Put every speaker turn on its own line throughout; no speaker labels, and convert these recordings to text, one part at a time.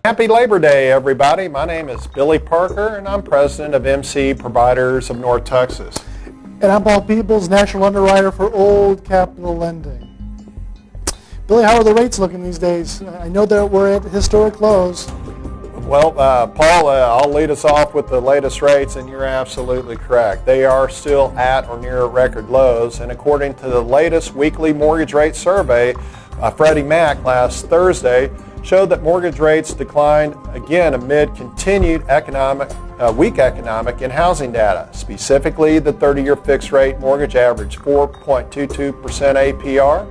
Happy Labor Day, everybody. My name is Billy Parker, and I'm president of MC Providers of North Texas.
And I'm Paul Peebles, national underwriter for Old Capital Lending. Billy, how are the rates looking these days? I know that we're at historic lows.
Well, Paul, I'll lead us off with the latest rates, and you're absolutely correct. They are still at or near record lows, and according to the latest weekly mortgage rate survey, Freddie Mac last Thursday showed that mortgage rates declined again amid continued weak economic and housing data. Specifically, the 30-year fixed rate mortgage averaged 4.22% APR.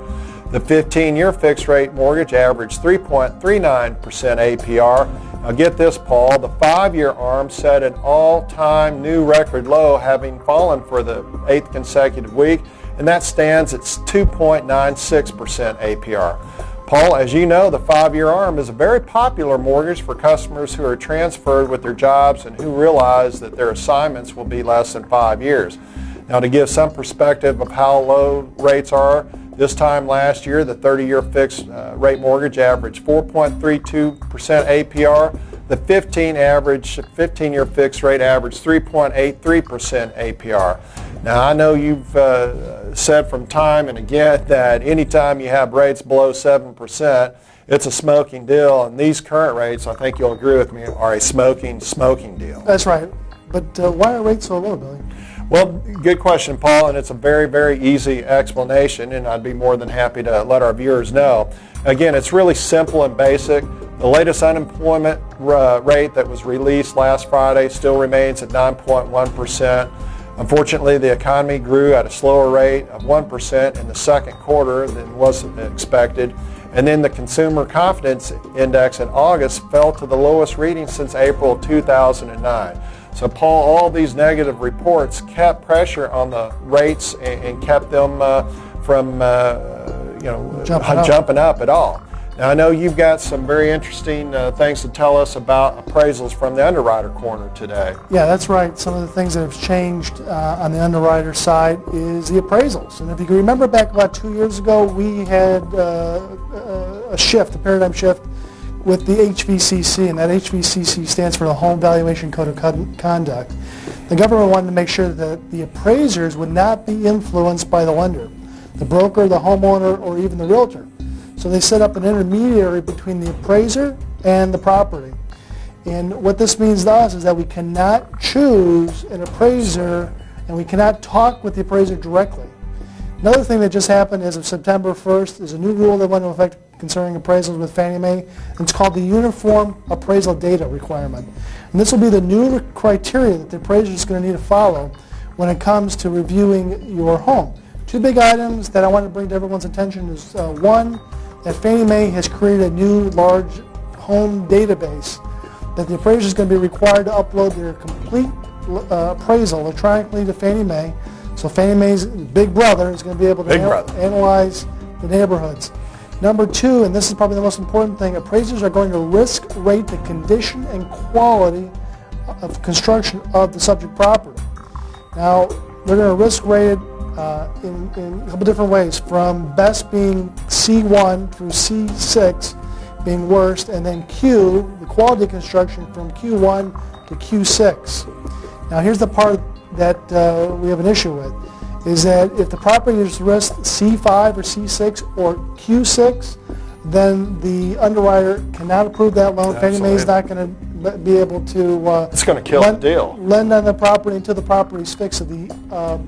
The 15-year fixed rate mortgage averaged 3.39% APR. Now get this, Paul, the 5-year ARM set an all-time new record low, having fallen for the 8th consecutive week, and that stands at 2.96% APR. Paul, as you know, the 5-year ARM is a very popular mortgage for customers who are transferred with their jobs and who realize that their assignments will be less than 5 years. Now, to give some perspective of how low rates are, this time last year, the 30-year fixed rate mortgage averaged 4.32% APR. The 15-year fixed rate averaged 3.83% APR. Now, I know you've said from time and again that anytime you have rates below 7%, it's a smoking deal, and these current rates, I think you'll agree with me, are a smoking deal.
That's right. But why are rates so low, Billy?
Well, good question, Paul, and it's a very, very easy explanation, and I'd be more than happy to let our viewers know. Again, it's really simple and basic. The latest unemployment rate that was released last Friday still remains at 9.1%. Unfortunately, the economy grew at a slower rate of 1% in the second quarter than was expected. And then the Consumer Confidence Index in August fell to the lowest reading since April 2009. So, Paul, all these negative reports kept pressure on the rates and kept them from jumping up at all. Now, I know you've got some very interesting things to tell us about appraisals from the underwriter corner today.
Yeah, that's right. Some of the things that have changed on the underwriter side is the appraisals. And if you can remember back about 2 years ago, we had a paradigm shift with the HVCC, and that HVCC stands for the Home Valuation Code of Conduct. The government wanted to make sure that the appraisers would not be influenced by the lender, the broker, the homeowner, or even the realtor. So they set up an intermediary between the appraiser and the property. And what this means to us is that we cannot choose an appraiser and we cannot talk with the appraiser directly. Another thing that just happened as of September 1st is a new rule that went into effect concerning appraisals with Fannie Mae. And it's called the Uniform Appraisal Data Requirement. And this will be the new criteria that the appraiser is going to need to follow when it comes to reviewing your home. Two big items that I want to bring to everyone's attention is one, that Fannie Mae has created a new large home database that the appraiser is going to be required to upload their complete appraisal electronically to Fannie Mae. So Fannie Mae's big brother is going to be able to analyze the neighborhoods. Number two, and this is probably the most important thing, appraisers are going to risk rate the condition and quality of construction of the subject property. Now, they're going to risk rate it in a couple different ways, from best being C1 through C6 being worst, and then Q, the quality of construction, from Q1 to Q6. Now here's the part that we have an issue with, is that if the property is risked C5 or C6 or Q6, then the underwriter cannot approve that loan. Fannie Mae is not going to be able to
it's going to kill the deal.
Lend on the property until the property is fixed. So the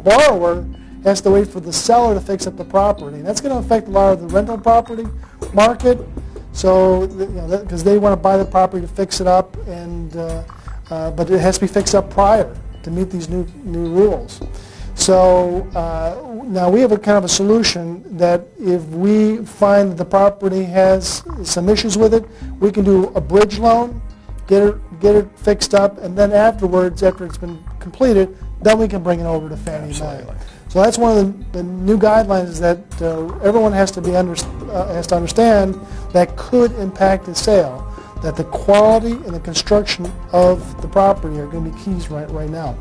borrower has to wait for the seller to fix up the property. And that's going to affect a lot of the rental property market. So, because they want to buy the property to fix it up, and but it has to be fixed up prior to meet these new rules. So now we have a kind of a solution that if we find that the property has some issues with it, we can do a bridge loan, get it fixed up, and then afterwards, after it's been completed, then we can bring it over to Fannie Mae. So that's one of the new guidelines that everyone has to understand that could impact the sale. that the quality and the construction of the property are going to be keys right now.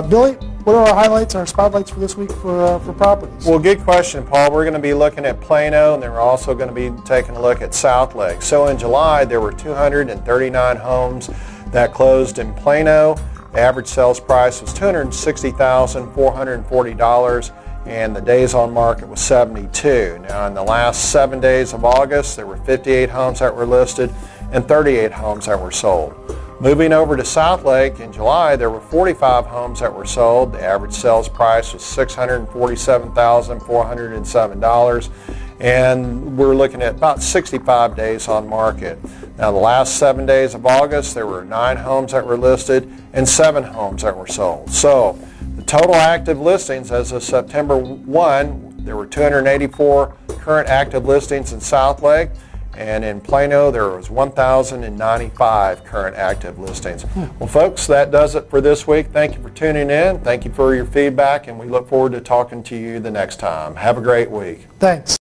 Billy, what are our highlights, our spotlights for this week for properties?
Well, good question, Paul. We're going to be looking at Plano, and then we're also going to be taking a look at Southlake. So in July, there were 239 homes that closed in Plano. The average sales price was $260,440, and the days on market was 72. Now, in the last 7 days of August, there were 58 homes that were listed and 38 homes that were sold. Moving over to Southlake, in July, there were 45 homes that were sold. The average sales price was $647,407, and we're looking at about 65 days on market. Now, the last 7 days of August, there were 9 homes that were listed and 7 homes that were sold. So, the total active listings as of September 1, there were 284 current active listings in Southlake, and in Plano there was 1,095 current active listings. Well, folks, that does it for this week. Thank you for tuning in. Thank you for your feedback, and we look forward to talking to you the next time. Have a great week.
Thanks.